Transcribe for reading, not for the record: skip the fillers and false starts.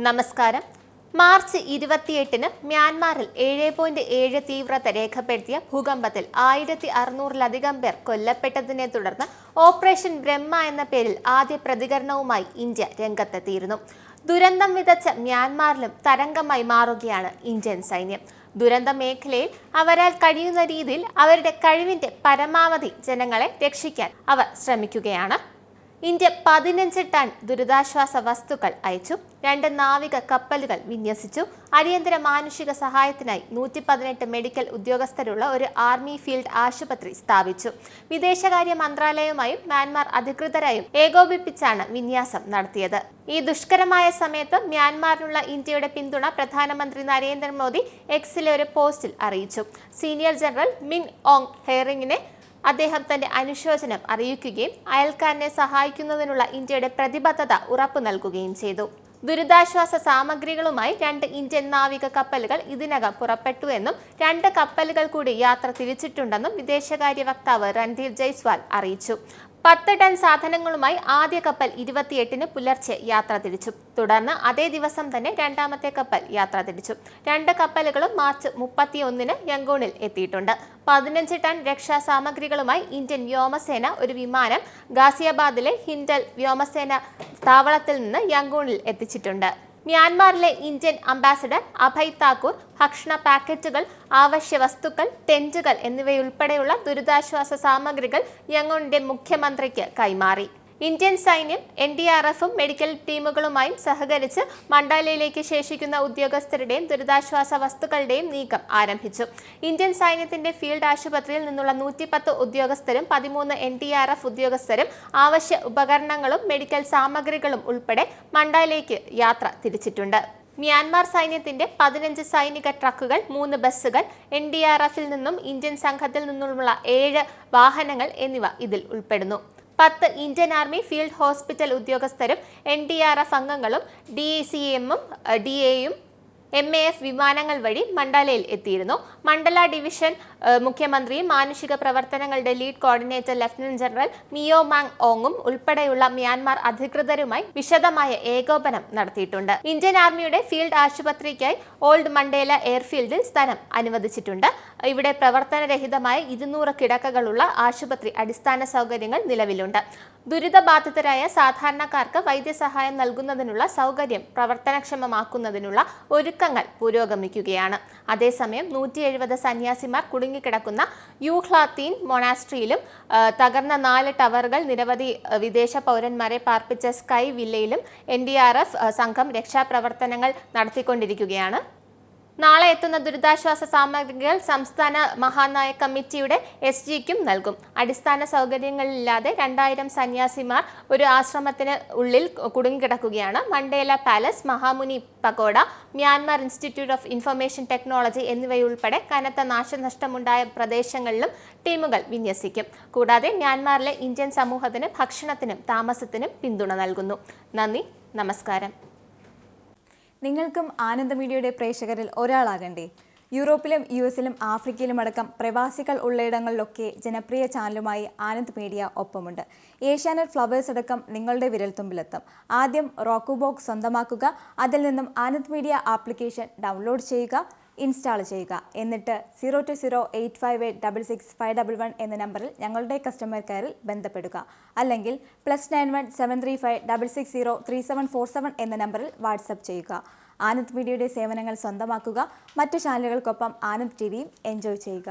നമസ്കാരം. മാർച്ച് 28-ന് മ്യാൻമാറിൽ 7.7 തീവ്രത രേഖപ്പെടുത്തിയ ഭൂകമ്പത്തിൽ 1600-ലധികം പേർ കൊല്ലപ്പെട്ടതിനെ തുടർന്ന് ഓപ്പറേഷൻ ബ്രഹ്മ എന്ന പേരിൽ ആദ്യ പ്രതികരണവുമായി ഇന്ത്യ രംഗത്തെത്തിയിരുന്നു. ദുരന്തം വിതച്ച മ്യാൻമാറിലും തരംഗമായി മാറുകയാണ് ഇന്ത്യൻ സൈന്യം. ദുരന്ത മേഖലയിൽ അവരാൽ കഴിയുന്ന രീതിയിൽ അവരുടെ കഴിവിന്റെ പരമാവധി ജനങ്ങളെ രക്ഷിക്കാൻ അവർ ശ്രമിക്കുകയാണ്. ഇന്ത്യ 15 ടൺ ദുരിതാശ്വാസ വസ്തുക്കൾ അയച്ചു. 2 നാവിക കപ്പലുകൾ വിന്യസിച്ചു. അടിയന്തര മാനുഷിക സഹായത്തിനായി 118 മെഡിക്കൽ ഉദ്യോഗസ്ഥരുള്ള ഒരു ആർമി ഫീൽഡ് ആശുപത്രി സ്ഥാപിച്ചു. വിദേശകാര്യ മന്ത്രാലയവുമായും മ്യാൻമാർ അധികൃതരായും ഏകോപിപ്പിച്ചാണ് വിന്യാസം നടത്തിയത്. ഈ ദുഷ്കരമായ സമയത്ത് മ്യാൻമാറിനുള്ള ഇന്ത്യയുടെ പിന്തുണ പ്രധാനമന്ത്രി നരേന്ദ്രമോദി എക്സിലെ ഒരു പോസ്റ്റിൽ അറിയിച്ചു. സീനിയർ ജനറൽ മിൻ ഓങ് ഹെയറിങ്ങിനെ അദ്ദേഹം തന്റെ അനുശോചനം അറിയിക്കുകയും അയൽക്കാരനെ സഹായിക്കുന്നതിനുള്ള ഇന്ത്യയുടെ പ്രതിബദ്ധത ഉറപ്പു നൽകുകയും ചെയ്തു. ദുരിതാശ്വാസ സാമഗ്രികളുമായി 2 ഇന്ത്യൻ നാവിക കപ്പലുകൾ ഇതിനകം പുറപ്പെട്ടു എന്നും 2 കപ്പലുകൾ കൂടി യാത്ര തിരിച്ചിട്ടുണ്ടെന്നും വിദേശകാര്യ വക്താവ് രൺധീർ ജയ്സ്വാൾ അറിയിച്ചു. 10 ടൺ സാധനങ്ങളുമായി ആദ്യ കപ്പൽ 28-ന് പുലർച്ചെ യാത്ര തിരിച്ചു. തുടർന്ന് അതേ ദിവസം തന്നെ രണ്ടാമത്തെ കപ്പൽ യാത്ര തിരിച്ചു. 2 കപ്പലുകളും മാർച്ച് 31-ന് യംഗൂണിൽ എത്തിയിട്ടുണ്ട്. 15 ടൺ രക്ഷാ സാമഗ്രികളുമായി ഇന്ത്യൻ വ്യോമസേന ഒരു വിമാനം ഗാസിയാബാദിലെ ഹിൻഡൽ വ്യോമസേന താവളത്തിൽ നിന്ന് യംഗൂണിൽ എത്തിച്ചിട്ടുണ്ട്. മ്യാൻമാറിലെ ഇന്ത്യൻ അംബാസഡർ അഭയ് താക്കൂർ ഭക്ഷണ പാക്കറ്റുകൾ, ആവശ്യ വസ്തുക്കൾ, ടെന്റുകൾ എന്നിവയുൾപ്പെടെയുള്ള ദുരിതാശ്വാസ സാമഗ്രികൾ യംഗൂണിന്റെ മുഖ്യമന്ത്രിക്ക് കൈമാറി. ഇന്ത്യൻ സൈന്യം NDRFും മെഡിക്കൽ ടീമുകളുമായും സഹകരിച്ച് മണ്ടാലയിലേക്ക് ശേഷിക്കുന്ന ഉദ്യോഗസ്ഥരുടെയും ദുരിതാശ്വാസ വസ്തുക്കളുടെയും നീക്കം ആരംഭിച്ചു. ഇന്ത്യൻ സൈന്യത്തിന്റെ ഫീൽഡ് ആശുപത്രിയിൽ നിന്നുള്ള 110 ഉദ്യോഗസ്ഥരും 13 NDRF ഉദ്യോഗസ്ഥരും ആവശ്യ ഉപകരണങ്ങളും മെഡിക്കൽ സാമഗ്രികളും ഉൾപ്പെടെ മണ്ടാലയിലേക്ക് യാത്ര തിരിച്ചിട്ടുണ്ട്. മ്യാൻമാർ സൈന്യത്തിന്റെ 15 സൈനിക ട്രക്കുകൾ, 3 ബസ്സുകൾ, NDRFിൽ നിന്നും ഇന്ത്യൻ സംഘത്തിൽ നിന്നുമുള്ള 7 വാഹനങ്ങൾ എന്നിവ ഇതിൽ ഉൾപ്പെടുന്നു. 10 ഇന്ത്യൻ ആർമി ഫീൽഡ് ഹോസ്പിറ്റൽ ഉദ്യോഗസ്ഥരും NDRF അംഗങ്ങളും DCMും DAയും MAF വിമാനങ്ങൾ വഴി മണ്ടാലയിൽ എത്തിയിരുന്നു. മണ്ഡല ഡിവിഷൻ മുഖ്യമന്ത്രിയും മാനുഷിക പ്രവർത്തനങ്ങളുടെ lead coordinator lieutenant general മിയോ Maang ഓങ്ങും ഉൾപ്പെടെയുള്ള മ്യാൻമാർ അധികൃതരുമായി വിശദമായ ഏകോപനം നടത്തിയിട്ടുണ്ട്. ഇന്ത്യൻ ആർമിയുടെ ഫീൽഡ് ആശുപത്രിക്കായി ഓൾഡ് മണ്ടേല എയർഫീൽഡിൽ സ്ഥലം അനുവദിച്ചിട്ടുണ്ട്. ഇവിടെ പ്രവർത്തനരഹിതമായ 200 കിടക്കകളുള്ള ആശുപത്രി അടിസ്ഥാന സൗകര്യങ്ങൾ നിലവിലുണ്ട്. ദുരിതബാധിതരായ സാധാരണക്കാർക്ക് വൈദ്യസഹായം നൽകുന്നതിനുള്ള സൗകര്യം പ്രവർത്തനക്ഷമമാക്കുന്നതിനുള്ള ഒരുക്കങ്ങൾ പുരോഗമിക്കുകയാണ്. അതേസമയം 170 സന്യാസിമാർ കുടുങ്ങിക്കിടക്കുന്ന യൂഹ്ലാത്തീൻ മൊണാസ്ട്രിയിലും തകർന്ന 4 ടവറുകൾ നിരവധി വിദേശ പൗരന്മാരെ പാർപ്പിച്ച സ്കൈ വില്ലയിലും NDRF സംഘം രക്ഷാപ്രവർത്തനങ്ങൾ നടത്തിക്കൊണ്ടിരിക്കുകയാണ്. നാളെ എത്തുന്ന ദുരിതാശ്വാസ സാമഗ്രികൾ സംസ്ഥാന മഹാനായക കമ്മിറ്റിയുടെ SGക്കും നൽകും. അടിസ്ഥാന സൗകര്യങ്ങളില്ലാതെ 2000 സന്യാസിമാർ ഒരു ആശ്രമത്തിന് ഉള്ളിൽ കുടുങ്ങിക്കിടക്കുകയാണ്. Mandalay palace, Mahamuni pagoda, Myanmar Institute of Information Technology എന്നിവയുൾപ്പെടെ കനത്ത നാശനഷ്ടമുണ്ടായ പ്രദേശങ്ങളിലും ടീമുകൾ വിന്യസിക്കും. കൂടാതെ മ്യാൻമാറിലെ ഇന്ത്യൻ സമൂഹത്തിന് ഭക്ഷണത്തിനും താമസത്തിനും പിന്തുണ നൽകുന്നു. നന്ദി, നമസ്കാരം. നിങ്ങൾക്കും ആനന്ദ മീഡിയയുടെ പ്രേക്ഷകരിൽ ഒരാളാകണ്ടേ? യൂറോപ്പിലും US-ലും ആഫ്രിക്കയിലും അടക്കം പ്രവാസികൾ ഉള്ളയിടങ്ങളിലൊക്കെ ജനപ്രിയ ചാനലുമായി ആനന്ദ് മീഡിയ ഒപ്പമുണ്ട്. ഏഷ്യാനെറ്റ് ഫ്ലവേഴ്സ് അടക്കം നിങ്ങളുടെ വിരൽത്തുമ്പിലെത്തും. ആദ്യം റോക്കു ബോക്സ് സ്വന്തമാക്കുക. അതിൽ നിന്നും ആനന്ദ് മീഡിയ ആപ്ലിക്കേഷൻ ഡൗൺലോഡ് ചെയ്യുക, ഇൻസ്റ്റാൾ ചെയ്യുക. എന്നിട്ട് 0208586651 എന്ന നമ്പറിൽ ഞങ്ങളുടെ കസ്റ്റമർ കെയറിൽ ബന്ധപ്പെടുക. അല്ലെങ്കിൽ +91 735 660 3747 എന്ന നമ്പറിൽ വാട്സപ്പ് ചെയ്യുക. ആനന്ദ് മീഡിയയുടെ സേവനങ്ങൾ സ്വന്തമാക്കുക. മറ്റു ചാനലുകൾക്കൊപ്പം ആനന്ദ് TVയും എൻജോയ് ചെയ്യുക.